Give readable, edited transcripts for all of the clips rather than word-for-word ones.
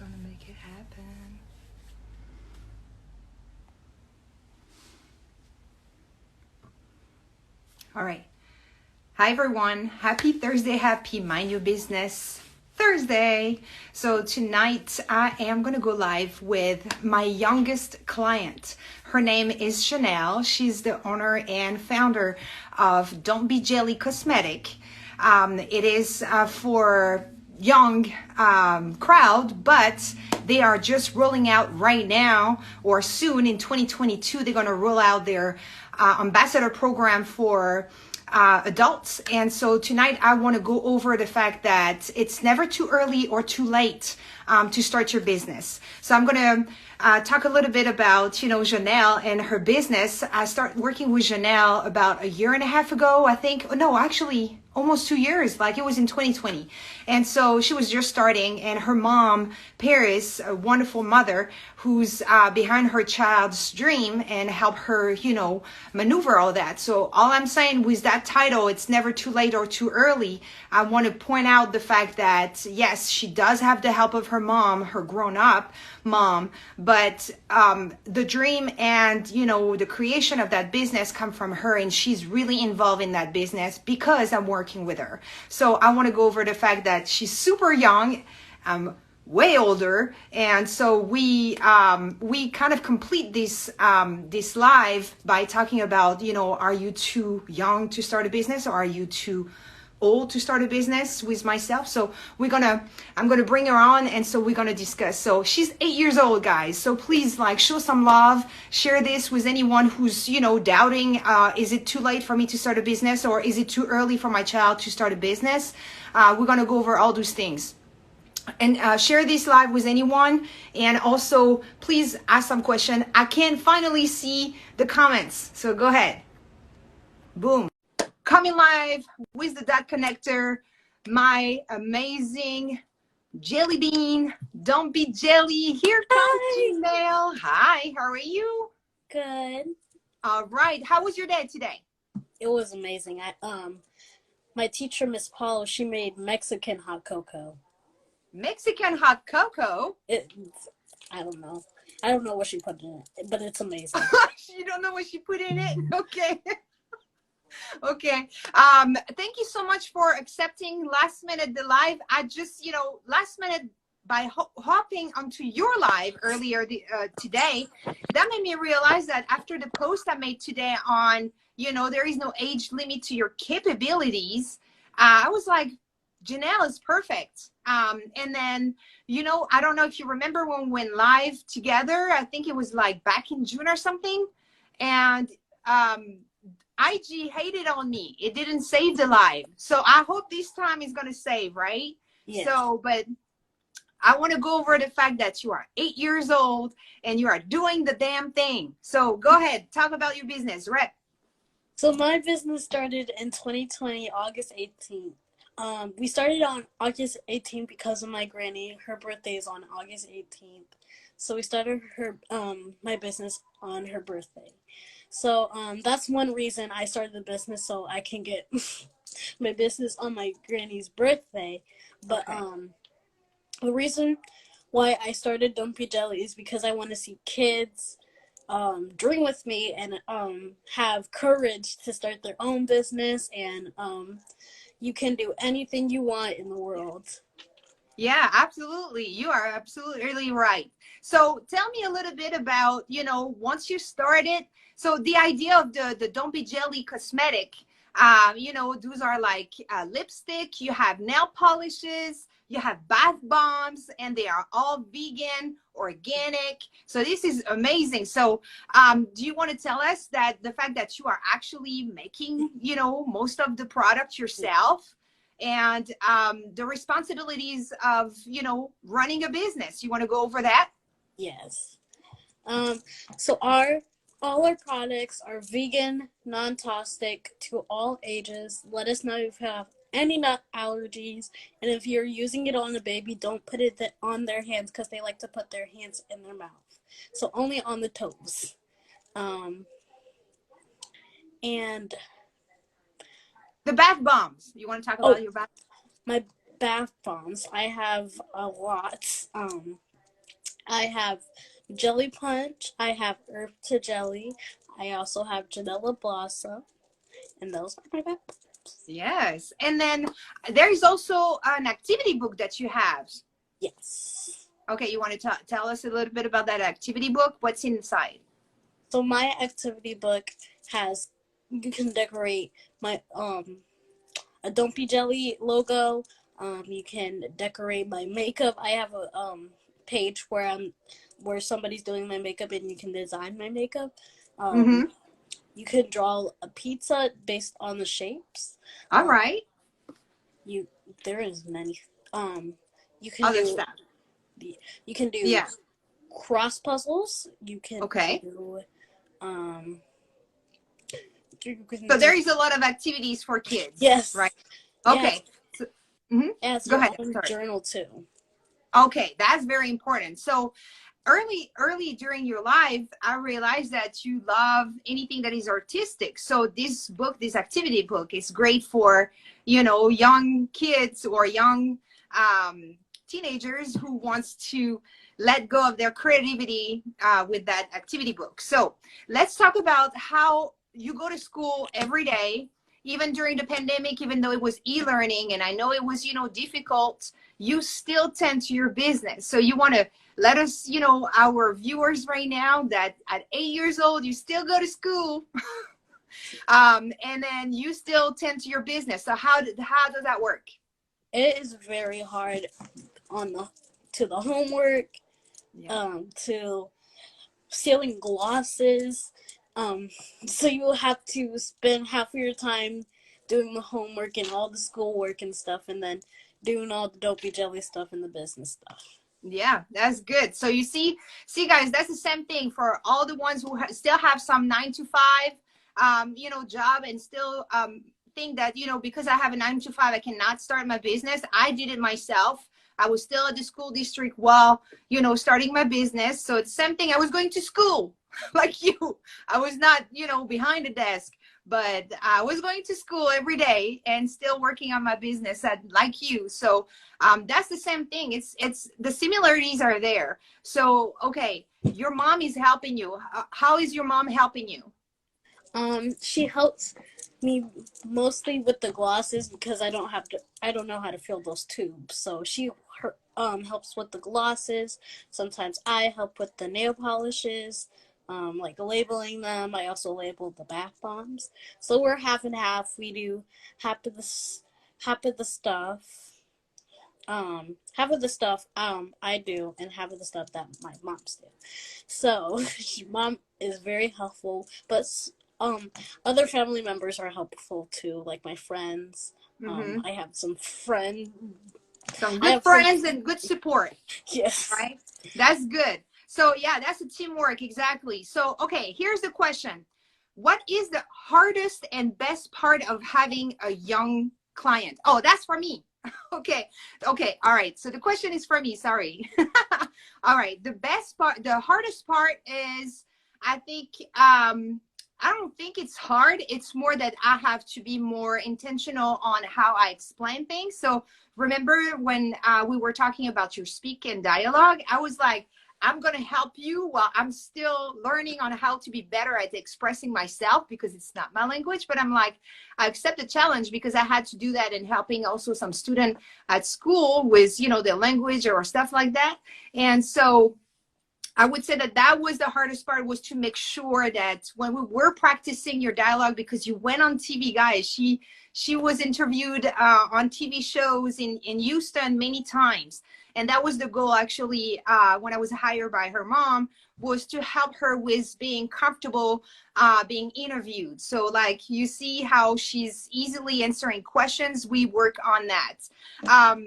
gonna make it happen. All right. Hi, everyone. Happy Thursday. Happy Mind Your Business Thursday. So tonight I am going to go live with my youngest client. Her name is Chanel. She's the owner and founder of Don't Be Jelly Cosmetic. It is for young crowd, but they are just rolling out right now, or soon in 2022, they're going to roll out their ambassador program for adults. And so tonight I want to go over the fact that it's never too early or too late to start your business. So I'm going to talk a little bit about, Janelle and her business. I started working with Janelle about a year and a half ago, I think. No, actually almost 2 years, like it was in 2020. And so she was just starting, and her mom, Paris, a wonderful mother who's behind her child's dream and help her, maneuver all that. So all I'm saying with that title, it's never too late or too early. I want to point out the fact that yes, she does have the help of her mom, her grown up mom, but the dream and, the creation of that business come from her, and she's really involved in that business because I'm working with her. So I want to go over the fact that she's super young, way older, and so we kind of complete this this live by talking about, are you too young to start a business, or are you too old to start a business with myself? So I'm gonna bring her on, and so we're gonna discuss. So she's 8 years old, guys, so please show some love, share this with anyone who's doubting, is it too late for me to start a business, or is it too early for my child to start a business? We're gonna go over all those things, and share this live with anyone. And also please ask some question. I can finally see the comments, so go ahead. Boom. Coming live with the dot connector, my amazing jelly bean. Don't be jelly. Here comes Janelle. Hi, how are you? Good. All right. How was your day today? It was amazing. My teacher, Miss Paul, she made Mexican hot cocoa. Mexican hot cocoa? I don't know. I don't know what she put in it, but it's amazing. You don't know what she put in it? Okay. Okay. Thank you so much for accepting last minute the live. I just, last minute by hopping onto your live earlier today, that made me realize that after the post I made today on, there is no age limit to your capabilities, I was like, Janelle is perfect. And then, I don't know if you remember when we went live together, I think it was back in June or something. And, IG hated on me. It didn't save the live. So I hope this time is going to save, right? Yes. So, but I want to go over the fact that you are 8 years old and you are doing the damn thing. So go ahead, talk about your business, Rep. So my business started in 2020, August 18th. We started on August 18th because of my granny. Her birthday is on August 18th. So we started my business on her birthday. So that's one reason I started the business, so I can get my business on my granny's birthday. But okay. The reason why I started Don't Be Jelly is because I want to see kids dream with me and have courage to start their own business, and you can do anything you want in the world. Yeah, absolutely. You are absolutely right. So tell me a little bit about, once you started, so the idea of the Don't Be Jelly cosmetic, those are lipstick, you have nail polishes, you have bath bombs, and they are all vegan, organic. So this is amazing. So do you want to tell us that the fact that you are actually making, most of the product yourself, and the responsibilities of, running a business? You want to go over that? Yes. So all our products are vegan, non-toxic to all ages. Let us know if you have any nut allergies, and if you're using it on a baby, don't put it on their hands because they like to put their hands in their mouth. So only on the toes. And the bath bombs. You want to talk about your bath? My bath bombs. I have a lot. I have Jelly Punch. I have Herb to Jelly. I also have Janella Blossom. And those are my back. Yes. And then there is also an activity book that you have. Yes. Okay, you want to tell us a little bit about that activity book? What's inside? So my activity book has, you can decorate my a Don't Be Jelly logo. You can decorate my makeup. I have a page where somebody's doing my makeup and you can design my makeup. Mm-hmm. You can draw a pizza based on the shapes. All right. You there is many. Um, you can Other do stuff. you can do Yeah. cross puzzles. You can Okay. do um. You can So do there is a lot of activities for kids, yes, right? yes. Okay. So, mm-hmm. It has Go your ahead. own Sorry. journal too. Okay, that's very important. So early during your life, I realized that you love anything that is artistic. So this book, this activity book, is great for, young kids or young teenagers who wants to let go of their creativity with that activity book. So let's talk about how you go to school every day, even during the pandemic, even though it was e-learning, and I know it was, difficult, you still tend to your business. So you want to let us, our viewers right now, that at 8 years old, you still go to school, and then you still tend to your business. So how does that work? It is very hard on the homework, Yeah. to sealing glosses. So you have to spend half of your time doing the homework and all the schoolwork and stuff, and then doing all the dopey jelly stuff and the business stuff. Yeah, that's good. So you see, guys, that's the same thing for all the ones who still have some 9 to 5, job, and still think that, because I have a 9 to 5, I cannot start my business. I did it myself. I was still at the school district while, starting my business. So it's the same thing. I was going to school like you. I was not, behind the desk, but I was going to school every day and still working on my business like you. So that's the same thing. It's the similarities are there. So okay, your mom is helping you. How is your mom helping you? She helps me mostly with the glosses because I don't know how to fill those tubes. So helps with the glosses. Sometimes I help with the nail polishes, like labeling them. I also label the bath bombs. So we're half and half. We do half of the stuff. Half of the stuff I do, and half of the stuff that my mom's do. So mom is very helpful, but um other family members are helpful too, like my friends. Mm-hmm. I have some friend. Some I good have some. friends and good support, Yes. right? That's good. So yeah, that's a teamwork, exactly. So okay, here's the question: what is the hardest and best part of having a young client? Oh, that's for me. Okay. Okay. All right. So the question is for me. Sorry. All right. The best part, the hardest part is, I think, I don't think it's hard. It's more that I have to be more intentional on how I explain things. So remember when we were talking about your speak and dialogue, I was like, I'm going to help you while I'm still learning on how to be better at expressing myself, because it's not my language. But I'm like, I accept the challenge because I had to do that in helping also some student at school with, their language or stuff like that. And so I would say that that was the hardest part, was to make sure that when we were practicing your dialogue, because you went on TV, guys, she was interviewed on TV shows in Houston many times. And that was the goal, actually, when I was hired by her mom, was to help her with being comfortable being interviewed. So like, you see how she's easily answering questions. We work on that.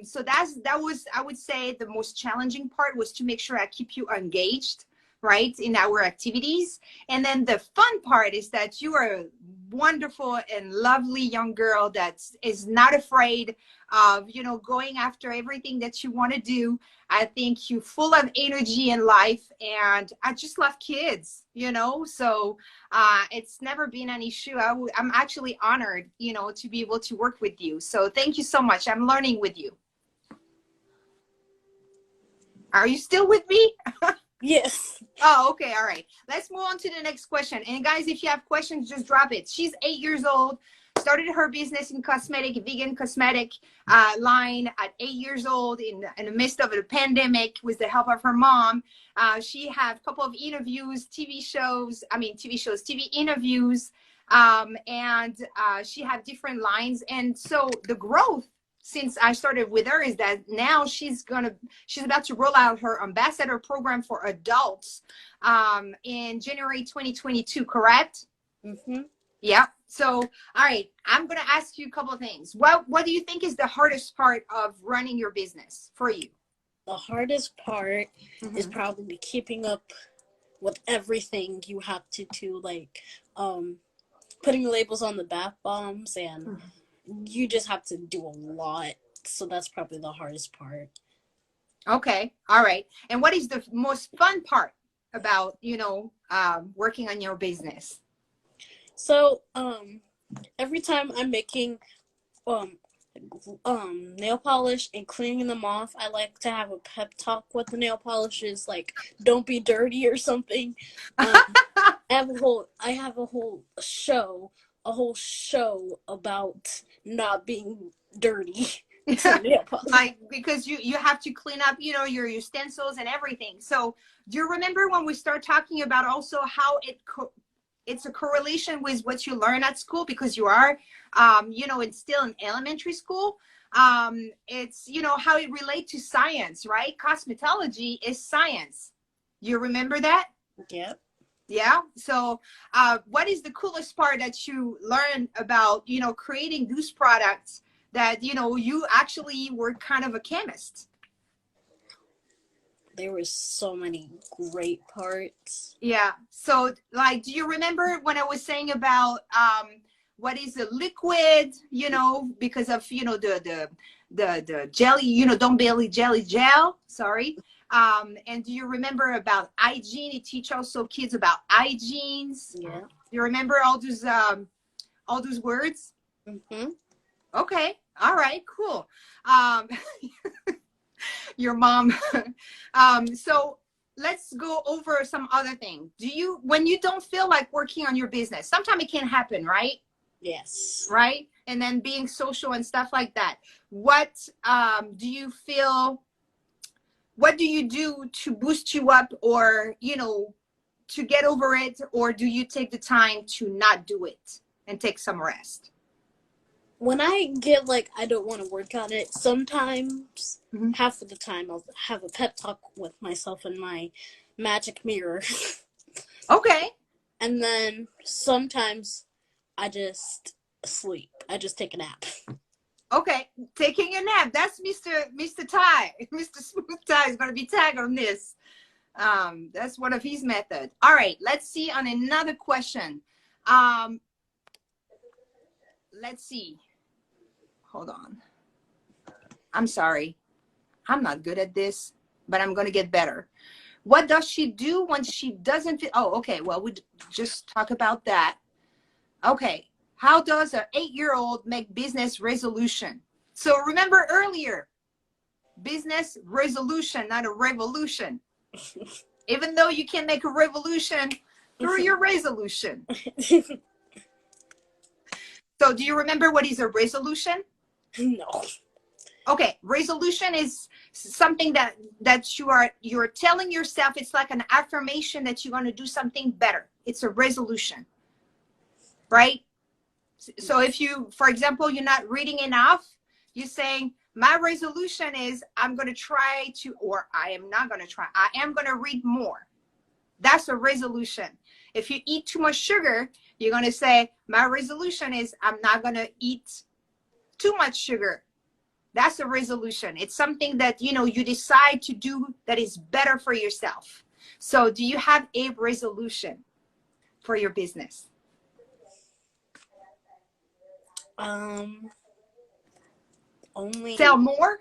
So that was, I would say, the most challenging part, was to make sure I keep you engaged, right, in our activities. And then the fun part is that you are a wonderful and lovely young girl that is not afraid of, going after everything that you want to do. I think you're full of energy in life, and I just love kids, so it's never been an issue. I'm actually honored, to be able to work with you. So thank you so much. I'm learning with you. Are you still with me? Yes. Oh, okay. All right. Let's move on to the next question. And guys, if you have questions, just drop it. She's 8 years old, started her business in cosmetic, vegan cosmetic line at 8 years old in the midst of a pandemic with the help of her mom. She had a couple of interviews, TV interviews, and she had different lines. And so the growth since I started with her is that now she's about to roll out her ambassador program for adults in January 2022, correct? Mm-hmm. Yeah. So, all right, I'm going to ask you a couple of things. What do you think is the hardest part of running your business for you? The hardest part is probably keeping up with everything you have to do, like putting labels on the bath bombs, and you just have to do a lot. So that's probably the hardest part. Okay. All right. And what is the most fun part about, working on your business? So every time I'm making nail polish and cleaning them off, I like to have a pep talk with the nail polishes, like don't be dirty or something. I have a whole show about not being dirty. Like, because you have to clean up, your utensils and everything. So do you remember when we start talking about also how it's a correlation with what you learn at school, because you are it's still in elementary school. It's how it relates to science, right? Cosmetology is science. You remember that? Yep. Yeah. So what is the coolest part that you learn about creating those products that you actually were kind of a chemist? There were so many great parts. Yeah. So, like, do you remember when I was saying about what is a liquid? Because of the jelly, Don't Bailey jelly gel. Sorry. And do you remember about hygiene? It teach also kids about hygienes. Yeah. Do you remember all those words? Mm-hmm. Okay. All right. Cool. Your mom. So let's go over some other thing. When you don't feel like working on your business, sometimes it can happen, right? Yes. Right. And then being social and stuff like that. What do you feel? What do you do to boost you up, or, to get over it? Or do you take the time to not do it and take some rest? When I get like I don't want to work on it, sometimes half of the time I'll have a pep talk with myself in my magic mirror. Okay. And then sometimes I just sleep. I just take a nap. Okay, taking a nap. That's Mr. Ty. Mr. Smooth Ty is going to be tagged on this. That's one of his methods. All right, let's see on another question. Let's see. Hold on. I'm sorry. I'm not good at this, but I'm going to get better. What does she do when she doesn't feel? Oh, okay. Well, we just talk about that. Okay. How does an 8-year-old make business resolution? So remember earlier, business resolution, not a revolution. Even though you can make a revolution through your resolution. So do you remember what is a resolution? No. Okay, resolution is something that you're telling yourself. It's like an affirmation that you're going to do something better. It's a resolution, right? So if you, for example, you're not reading enough, you're saying, my resolution is I'm going to try to, or I am not going to try, I am going to read more. That's a resolution. If you eat too much sugar, you're going to say, my resolution is I'm not going to eat too much sugar. That's a resolution. It's something that, you decide to do that is better for yourself. So do you have a resolution for your business? Only sell more.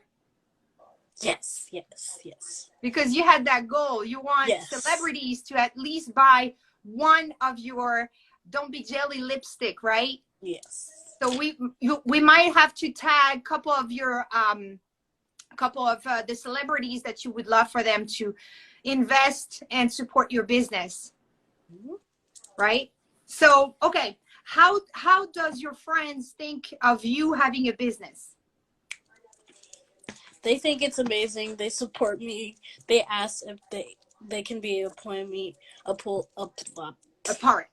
Yes. Because you had that goal. You want celebrities to at least buy one of your Don't Be Jelly lipstick, right? Yes. So we might have to tag a couple of your a couple of the celebrities that you would love for them to invest and support your business, right? So, okay, how does your friends think of you having a business? They think it's amazing. They support me. They ask if they can be appoint me A part.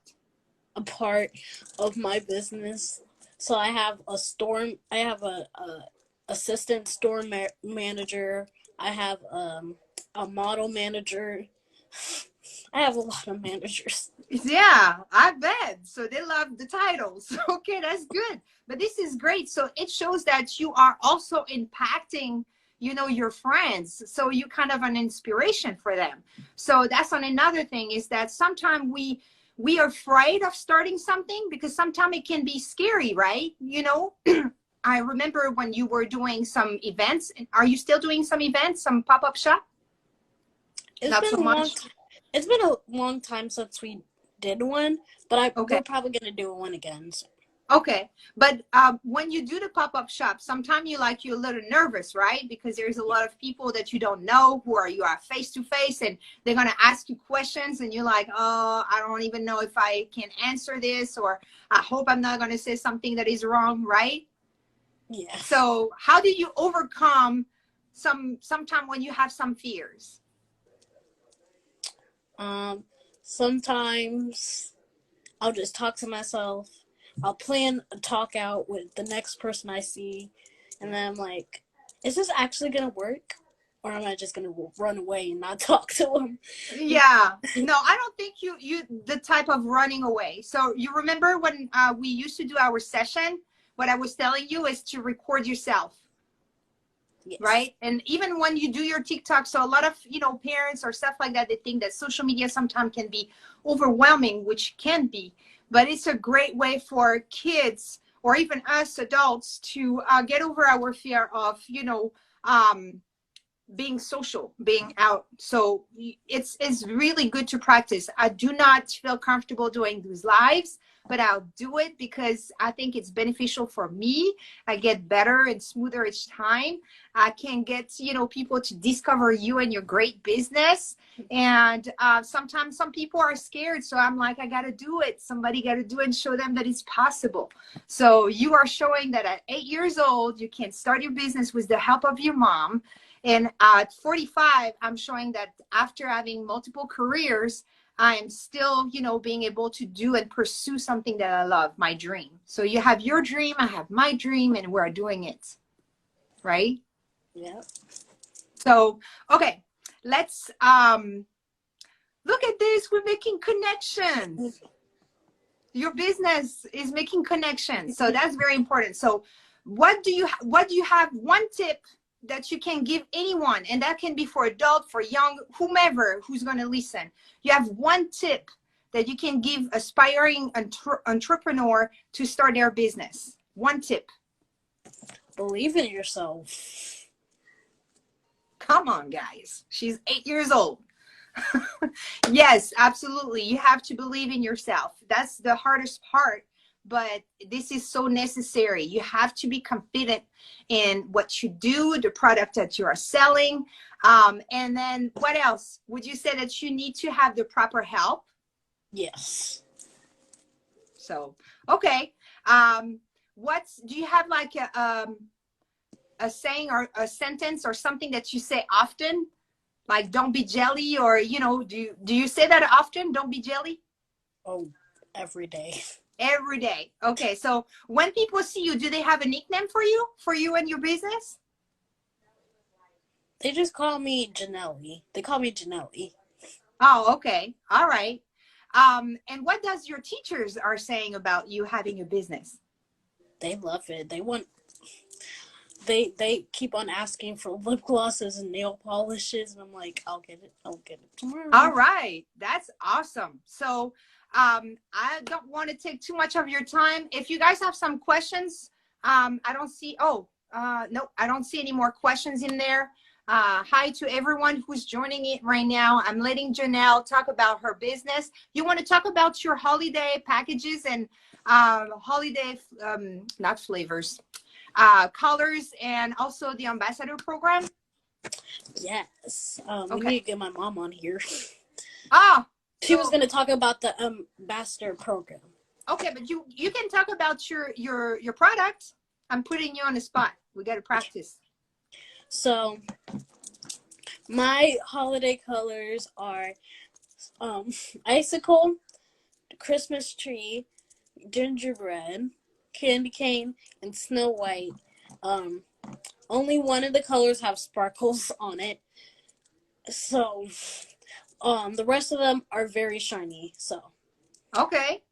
a part of my business. So I have a store. I have a assistant store manager. I have a model manager. I have a lot of managers. Yeah, I bet. So they love the titles. Okay, that's good. But this is great. So it shows that you are also impacting, you know, your friends. So you kind of an inspiration for them. So that's on another thing, is that sometimes we are afraid of starting something because sometimes it can be scary, right? You know, I remember when you were doing some events. Are you still doing some events, some pop-up shop? It's Not been so a long much. time. It's been a long time since we did one, but Okay. we're probably gonna do one again. So. Okay, but when you do the pop-up shop, sometimes you're a little nervous, right? Because there's a lot of people that you don't know who are you are face to face, and they're gonna ask you questions, and you're like, oh, I don't even know if I can answer this, or I hope I'm not gonna say something that is wrong, right? Yeah. So how do you overcome sometime when you have some fears? Sometimes I'll just talk to myself. I'll plan a talk out with the next person I see, and then I'm like, is this actually gonna work? Or am I just gonna run away and not talk to them? Yeah, no, I don't think you the type of running away. So you remember when we used to do our session, what I was telling you is to record yourself, Yes. right? And even when you do your TikTok, so a lot of, you know, parents or stuff like that, they think that social media sometimes can be overwhelming, which can be, but it's a great way for kids or even us adults to get over our fear of, you know, being social, being out. So it's really good to practice. I do not feel comfortable doing these lives, but I'll do it because I think it's beneficial for me. I get better and smoother each time. I can get, you know, people to discover you and your great business. And sometimes some people are scared, so I'm like, I gotta do it. Somebody gotta do it and show them that it's possible. So you are showing that at 8 years old you can start your business with the help of your mom. And at 45, I'm showing that after having multiple careers, I am still, you know, being able to do and pursue something that I love, my dream. So you have your dream, I have my dream, and we're doing it, right? Yeah. So, okay, let's look at this. We're making connections. Your business is making connections. So that's very important. So what do you have one tip that you can give anyone, and that can be for adult, for young, whomever who's going to listen? You have one tip that you can give aspiring entrepreneur to start their business. One tip. Believe in yourself. Come on, guys. She's 8 years old. Yes, absolutely. You have to believe in yourself. That's the hardest part, but this is so necessary. You have to be confident in what you do, the product that you are selling. And then what else? Would you say that you need to have the proper help? Yes. So, okay. Do you have like a saying or a sentence or something that you say often? Like, don't be jelly, or, you know, do you say that often? Don't be jelly? Oh, every day. Every day. Okay, so when people see you, do they have a nickname for you and your business? They just call me Janelli. They call me Janelli. Oh, okay. All right. And what does your teachers are saying about you having a business? They love it. They keep on asking for lip glosses and nail polishes, and I'm like, I'll get it. I'll get it tomorrow. All right. That's awesome. So I don't want to take too much of your time. If you guys have some questions, I don't see, no, I don't see any more questions in there. Hi to everyone who's joining it right now. I'm letting Janelle talk about her business. You want to talk about your holiday packages and holiday, not flavors, colors and also the ambassador program? Yes. We Okay. need to get my mom on here. Ah, She was so going to talk about the ambassador program. okay, but you can talk about your product. I'm putting you on the spot. We got to practice. So my holiday colors are icicle, Christmas tree, gingerbread, candy cane, and Snow White. Um, Only one of the colors have sparkles on it. So the rest of them are very shiny. So Okay,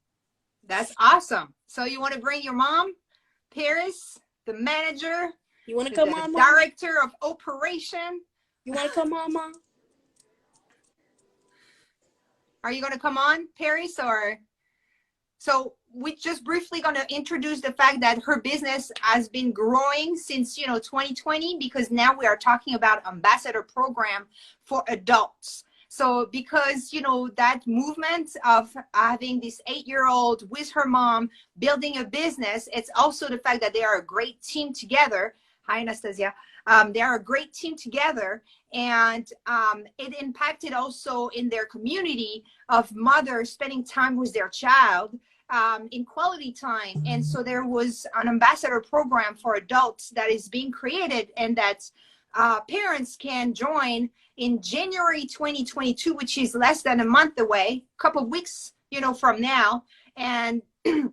that's awesome. So you want to bring your mom, Paris, the manager, you want to come the on, Mom? director of operation. You want to come on, Mom? Are you going to come on, Paris, or? So we just briefly going to introduce the fact that her business has been growing since 2020, because now we are talking about ambassador program for adults. So because that movement of having this 8-year-old with her mom building a business, it's also the fact that they are a great team together. Hi, Anastasia. They are a great team together, and it impacted also in their community of mothers spending time with their child in quality time. And so there was an ambassador program for adults that is being created, and that parents can join in January 2022, which is less than a month away, a couple of weeks from now. And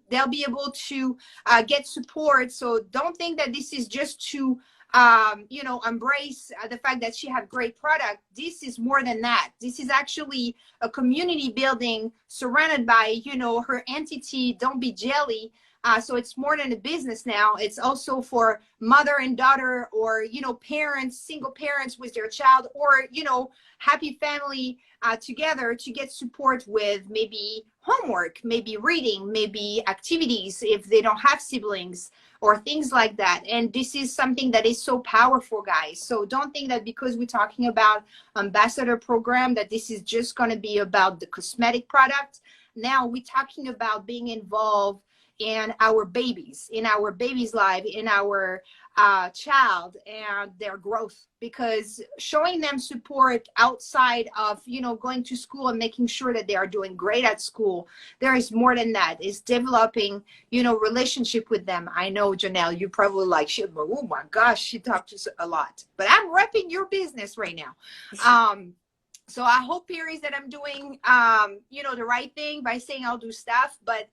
they'll be able to get support. So don't think that this is just to embrace the fact that she have great product. This is more than that. This is actually a community building surrounded by, her entity, Don't Be Jelly. So it's more than a business now. It's also for mother and daughter, or, parents, single parents with their child, or, happy family together to get support with maybe homework, maybe reading, maybe activities if they don't have siblings, or things like that. And this is something that is so powerful, guys. So don't think that because we're talking about ambassador program that this is just going to be about the cosmetic product. Now we're talking about being involved in our babies life, in our child and their growth, because showing them support outside of going to school and making sure that they are doing great at school, there is more than that. It's developing relationship with them. I know, Janelle, you probably like, oh my gosh, she talks a lot, but I'm repping your business right now. So I hope, Paris, that I'm doing the right thing by saying I'll do stuff. But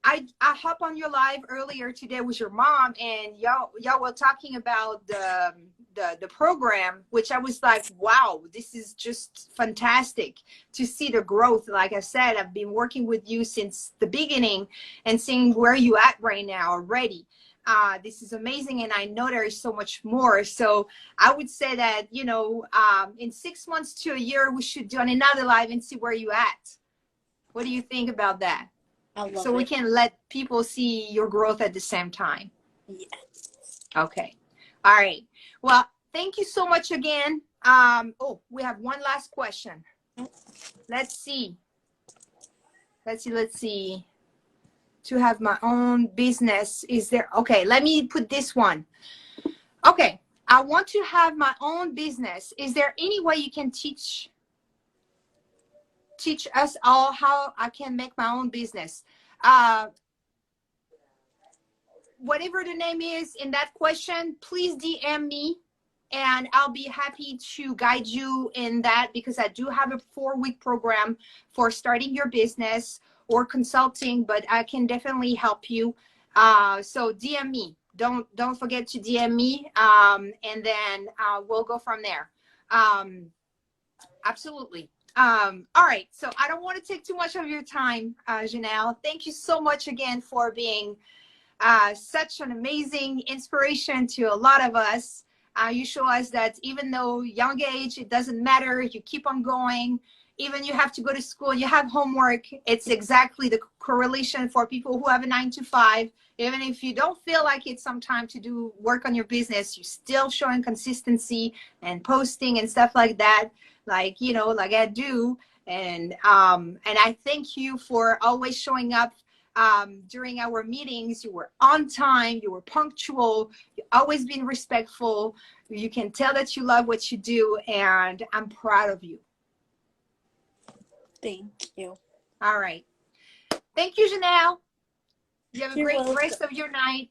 I hop on your live earlier today with your mom, and y'all were talking about the program, which I was like, wow, this is just fantastic to see the growth. Like I said, I've been working with you since the beginning and seeing where you at right now already. This is amazing, and I know there is so much more. So I would say that in 6 months to a year, we should do another live and see where you at. What do you think about that? So we can let people see your growth at the same time. Yes. Okay. All right. Well, thank you so much again. We have one last question. Let's see. To have my own business, is there? Okay, let me put this one. Okay. I want to have my own business. Is there any way you can teach us all how I can make my own business? Whatever the name is in that question, please DM me, and I'll be happy to guide you in that, because I do have a 4-week program for starting your business or consulting, but I can definitely help you. So DM me. Don't forget to DM me, and then we'll go from there. Absolutely. All right. So I don't want to take too much of your time, Janelle. Thank you so much again for being such an amazing inspiration to a lot of us. You show us that even though young age, it doesn't matter. You keep on going. Even you have to go to school, you have homework. It's exactly the correlation for people who have a 9 to 5. Even if you don't feel like it's some time to do work on your business, you're still showing consistency and posting and stuff like that, like I do. And I thank you for always showing up during our meetings. You were on time, you were punctual, you always been respectful. You can tell that you love what you do, and I'm proud of you. Thank you. All right. Thank you, Janelle. You have a You're great welcome. rest of your night.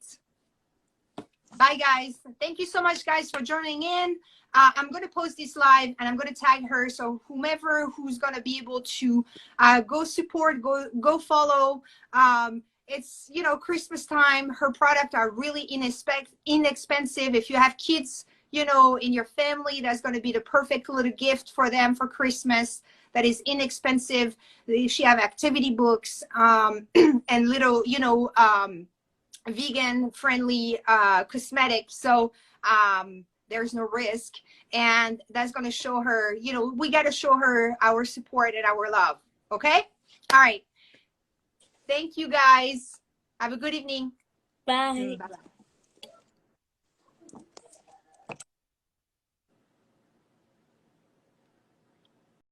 Bye, guys. Thank you so much, guys, for joining in. I'm going to post this live, and I'm going to tag her. So whomever who's going to be able to go support, go follow. It's, you know, Christmas time. Her products are really inexpensive. If you have kids, you know, in your family, that's going to be the perfect little gift for them for Christmas. That is inexpensive. She have activity books and little, you know, vegan friendly cosmetic. So there's no risk, and that's going to show her, you know, we got to show her our support and our love. Okay. All right. Thank you, guys. Have a good evening. Bye. Bye-bye.